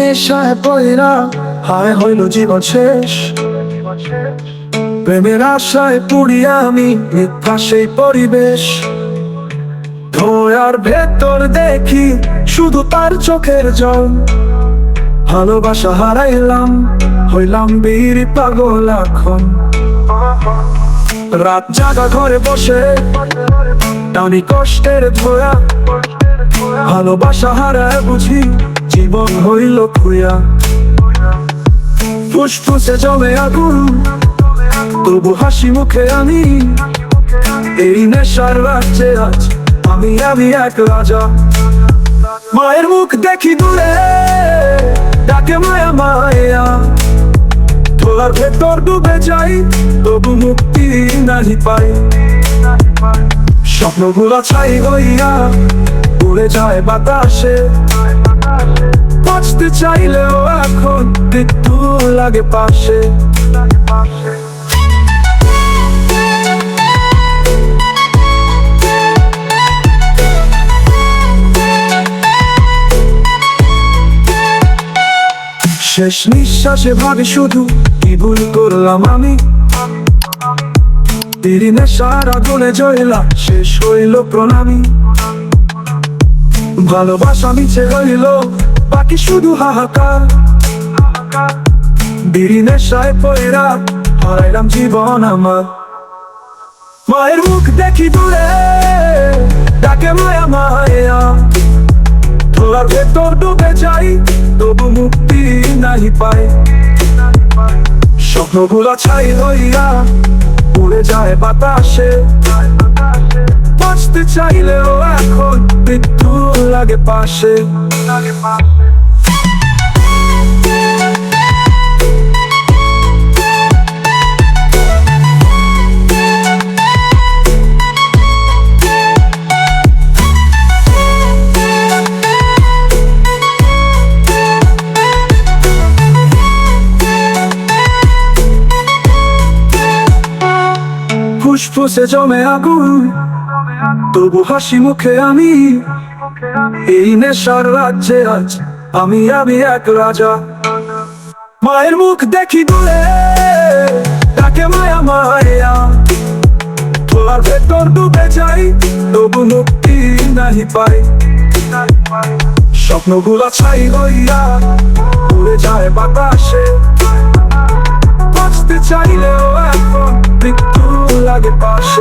নেশায় পয়রা হায় হইল জীবন শেষ। প্রেমের আশায় পুড়িয়া আমি মিথ্যা সেই পরিবেশ। ধোঁয়ার ভেতর দেখি শুধু তার চোখের জল। ভালোবাসা হারাইলাম, হইলাম বীর পাগল এখন। রাত জাগা ঘরে বসে টানি কষ্টের ধোয়া। ভালোবাসা হারায় বুঝি জীবন হইল খুয়া। ফুসফুসে জমে আগুন, তবু হাসি মুখে আমি। এই নেশার রাজ্যে আজ আমি এক রাজা। মায়ের মুখ দেখি দূরে, ডাকে মায়া মায়া। ধোলার ভেতর ডুবে যাই, তবু মুক্তি নাহি পাই। স্বপ্নগুলো ছাই হইয়া উড়ে যায় বাতাসে। বাঁচতে চাইলেও এখন মৃত্যু লাগে পাশে। শেষ নিঃশ্বাসে ভাবি শুধু কি ভুল করলাম আমি। তেরি নেশার আগুনে জ্বলা শেষ হইল প্রণামী। ভালোবাসা মিছে হইল বাকি শুধু হাহাকার। বিড়ি নেশায় পয়রা হারাইলাম জীবন আমার। মায়ের মুখ দেখি দূরে, ডাকে মায়া মায়া। ধোলার ভেতর ডুবে যাই, তবু মুক্তি নাহি পাই। স্বপ্নগুলো ছাই হইয়া উড়ে যায় বাতাসে। বাঁচতে চাইলেও এখন মৃত্যু লাগে পাশে। ফুসফুসে জমে আগুন, তবু হাসি মুখে আমি। এই নেশার রাজ্যে আজ আমি এক রাজা। মায়ের মুখ দেখি দূরে, ডাকে মায়া মায়া। ধোলার ভেতর ডুবে যাই, তবু মুক্তি নাহি পাই। স্বপ্নগুলো ছাই হইয়া উড়ে যায় বাতাসে। বাঁচতে চাইলেও এখন মৃত্যু লাগে পাশে।